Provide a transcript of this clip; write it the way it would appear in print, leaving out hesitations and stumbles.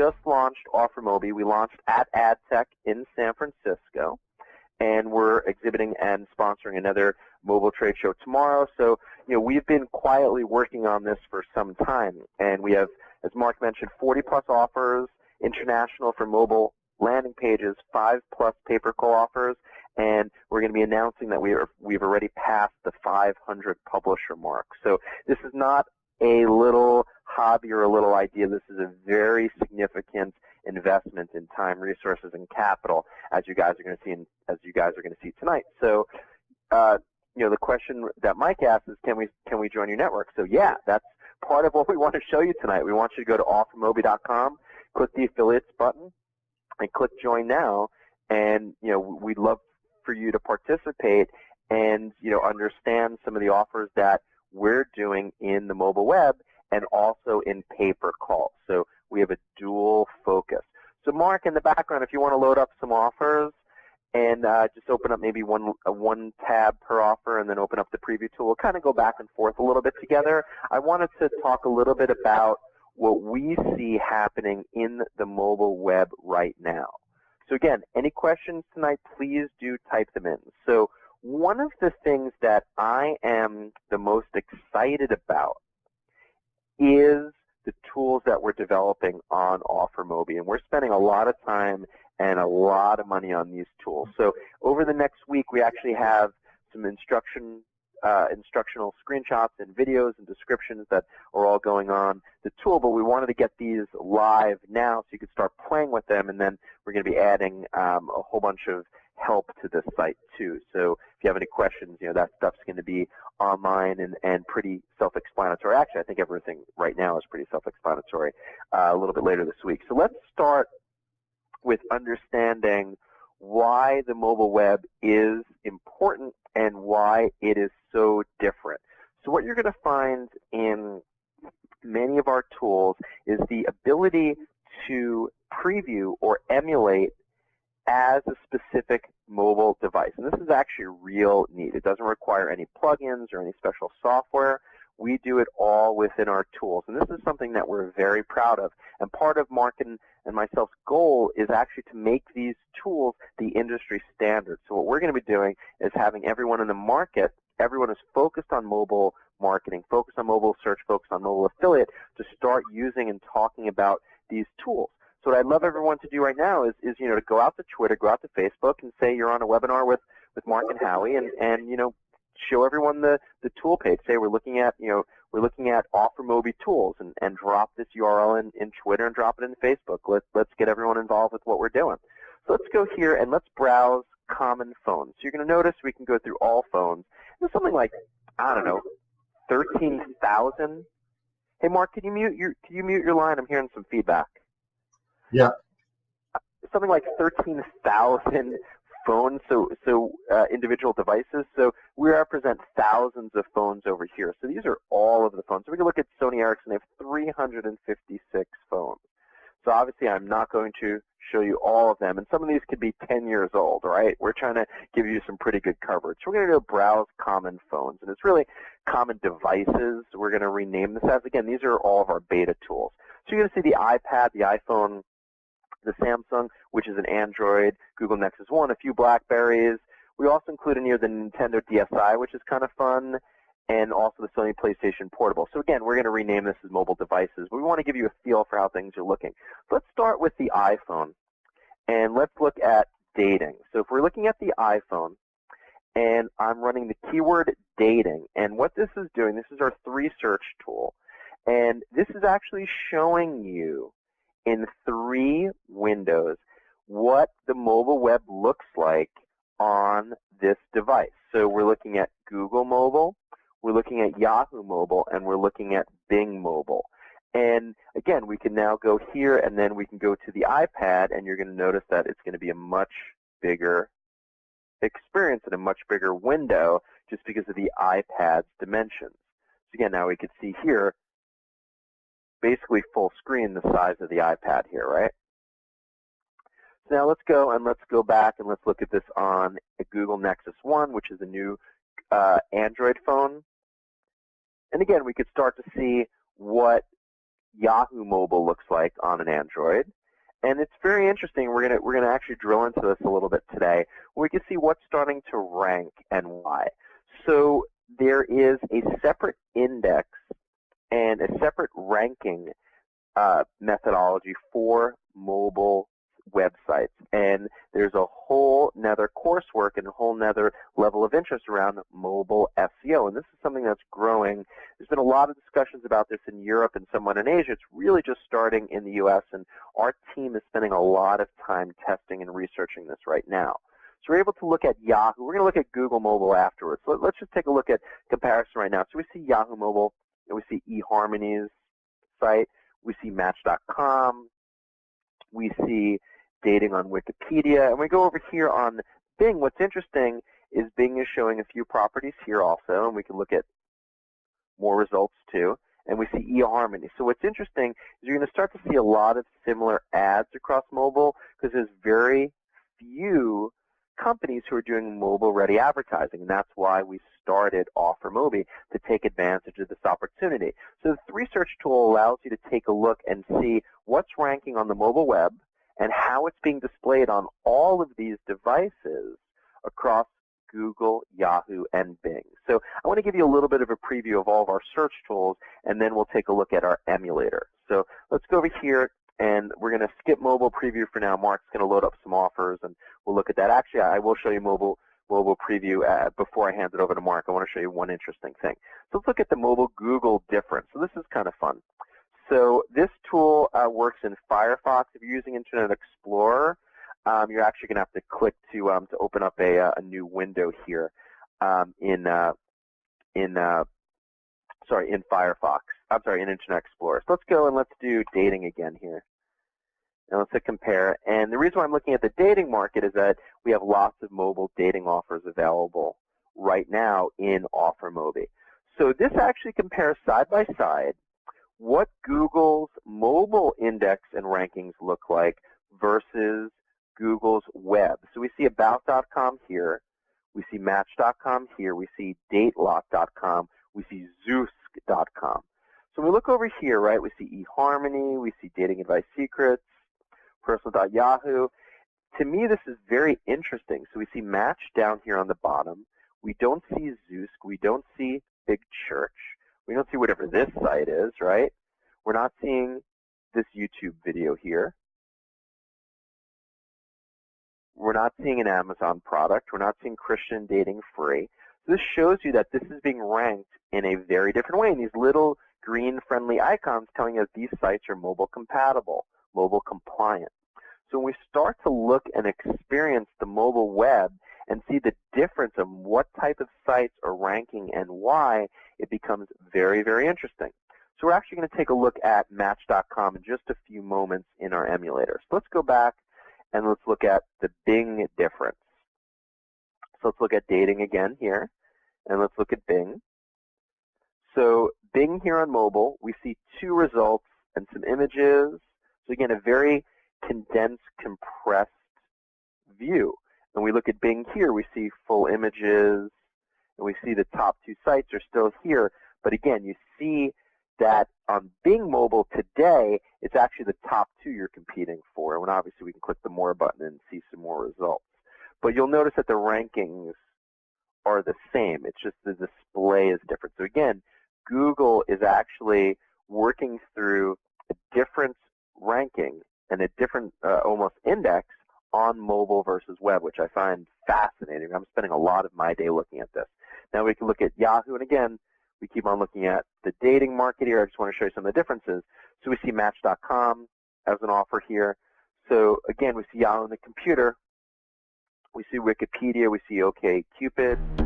just launched OfferMobi. We launched at AdTech in San Francisco, and we're exhibiting and sponsoring another mobile trade show tomorrow. So, we've been quietly working on this for some time, and we have, as Mark mentioned, 40-plus offers, international for mobile landing pages, 5+ pay-per-call offers, and we're going to be announcing that we've already passed the 500 publisher mark. So this is not a little hobby or a little idea. This is a very significant investment in time, resources, and capital, as you guys are going to see tonight. So, the question that Mike asked is, can we join your network? So yeah, that's part of what we want to show you tonight. We want you to go to OfferMobi.com, click the affiliates button, and click Join Now. And we'd love for you to participate and understand some of the offers that we're doing in the mobile web and also in pay-per-call. So we have a dual focus. So Mark, in the background, if you want to load up some offers and just open up maybe one tab per offer and then open up the preview tool, we'll kind of go back and forth a little bit together. I wanted to talk a little bit about what we see happening in the mobile web right now. So again, any questions tonight, please do type them in. So one of the things that I am the most excited about is the tools that we're developing on OfferMobi, and we're spending a lot of time and a lot of money on these tools. So over the next week, we actually have some instructional screenshots and videos and descriptions that are all going on the tool, but we wanted to get these live now so you could start playing with them, and then we're going to be adding a whole bunch of help to this site too. So if you have any questions, that stuff's going to be online and pretty self-explanatory. Actually, I think everything right now is pretty self-explanatory a little bit later this week. So let's start with understanding why the mobile web is important and why it is so different. So what you're going to find in many of our tools is the ability to preview or emulate as a specific mobile device. And this is actually real neat. It doesn't require any plugins or any special software. We do it all within our tools. And this is something that we're very proud of. And part of Mark and myself's goal is actually to make these tools the industry standard. So what we're going to be doing is having everyone in the market, everyone who's focused on mobile marketing, focused on mobile search, focused on mobile affiliate, to start using and talking about these tools. So what I'd love everyone to do right now is to go out to Twitter, go out to Facebook, and say you're on a webinar with Mark and Howie, and show everyone the tool page. Say we're looking at OfferMobi tools, and drop this URL in Twitter and drop it in Facebook. Let's get everyone involved with what we're doing. So let's go here and let's browse common phones. So you're going to notice we can go through all phones. There's something like, I don't know, 13,000. Hey Mark, can you mute your line? I'm hearing some feedback. Yeah. Something like 13,000 phones, so individual devices. So we represent thousands of phones over here. So these are all of the phones. So we can look at Sony Ericsson. They have 356 phones. So obviously I'm not going to show you all of them, and some of these could be 10 years old, right? We're trying to give you some pretty good coverage. So we're going to go browse common phones, and it's really common devices we're going to rename this as. Again, these are all of our beta tools. So you're going to see the iPad, the iPhone, the Samsung, which is an Android, Google Nexus 1, a few Blackberries. We also include in here the Nintendo DSi, which is kind of fun, and also the Sony PlayStation Portable. So again, we're going to rename this as mobile devices, but we want to give you a feel for how things are looking. So let's start with the iPhone, and let's look at dating. So if we're looking at the iPhone, and I'm running the keyword dating, and what this is doing, this is our 3 search tool, and this is actually showing you in 3 windows what the mobile web looks like on this device. So we're looking at Google Mobile, we're looking at Yahoo Mobile, and we're looking at Bing Mobile. And again, we can now go here, and then we can go to the iPad, and you're going to notice that it's going to be a much bigger experience and a much bigger window just because of the iPad's dimensions. So again, now we can see here basically full screen the size of the iPad here, right? So now let's go back and let's look at this on a Google Nexus 1, which is a new Android phone. And again, we could start to see what Yahoo Mobile looks like on an Android. And it's very interesting. We're gonna actually drill into this a little bit today. We can see what's starting to rank and why. So there is a separate index and a separate ranking methodology for mobile websites, and there's a whole nother coursework and a whole nother level of interest around mobile SEO, and this is something that's growing. There's been a lot of discussions about this in Europe and somewhat in Asia. It's really just starting in the US, and our team is spending a lot of time testing and researching this right now. So we're able to look at Yahoo. We're going to look at Google Mobile afterwards. So let's just take a look at comparison right now. So we see Yahoo Mobile, and we see eHarmony's site. We see Match.com. We see dating on Wikipedia. And we go over here on Bing. What's interesting is Bing is showing a few properties here also, and we can look at more results too. And we see eHarmony. So what's interesting is you're going to start to see a lot of similar ads across mobile because there's very few companies who are doing mobile-ready advertising, and that's why we started OfferMobi, to take advantage of this opportunity. So the research tool allows you to take a look and see what's ranking on the mobile web and how it's being displayed on all of these devices across Google, Yahoo, and Bing. So I want to give you a little bit of a preview of all of our search tools, and then we'll take a look at our emulator. So let's go over here, and we're going to skip mobile preview for now. Mark's going to load up some offers, and we'll look at that. Actually, I will show you mobile preview before I hand it over to Mark. I want to show you one interesting thing. So let's look at the mobile Google difference. So this is kind of fun. So this tool works in Firefox. If you're using Internet Explorer, you're actually going to have to click to open up a new window here in Firefox. I'm sorry, in Internet Explorer. So let's go and let's do dating again here. And let's hit compare. And the reason why I'm looking at the dating market is that we have lots of mobile dating offers available right now in OfferMobi. So this actually compares side by side what Google's mobile index and rankings look like versus Google's web. So we see About.com here. We see Match.com here. We see Datelock.com. We see Zoosk.com. So we look over here, right? We see eHarmony. We see Dating Advice Secrets. Personal.yahoo. To me, this is very interesting. So we see Match down here on the bottom. We don't see Zoosk. We don't see Big Church. We don't see whatever this site is, right? We're not seeing this YouTube video here. We're not seeing an Amazon product. We're not seeing Christian Dating Free. So this shows you that this is being ranked in a very different way. And these little green friendly icons telling us these sites are mobile compatible, mobile compliant. So when we start to look and experience the mobile web and see the difference of what type of sites are ranking and why, it becomes very, very interesting. So we're actually going to take a look at Match.com in just a few moments in our emulator. So let's go back and let's look at the Bing difference. So let's look at dating again here, and let's look at Bing. So Bing here on mobile, we see two results and some images. So again, a very condensed, compressed view. And we look at Bing here, we see full images, and we see the top two sites are still here. But again, you see that on Bing Mobile today, it's actually the top two you're competing for. And obviously, we can click the More button and see some more results. But you'll notice that the rankings are the same. It's just the display is different. So again, Google is actually working through a different ranking and a different almost index on mobile versus web, which I find fascinating. I'm spending a lot of my day looking at this. Now we can look at Yahoo, and again, we keep on looking at the dating market here. I just want to show you some of the differences. So we see Match.com as an offer here. So again, we see Yahoo on the computer. We see Wikipedia. We see OkCupid.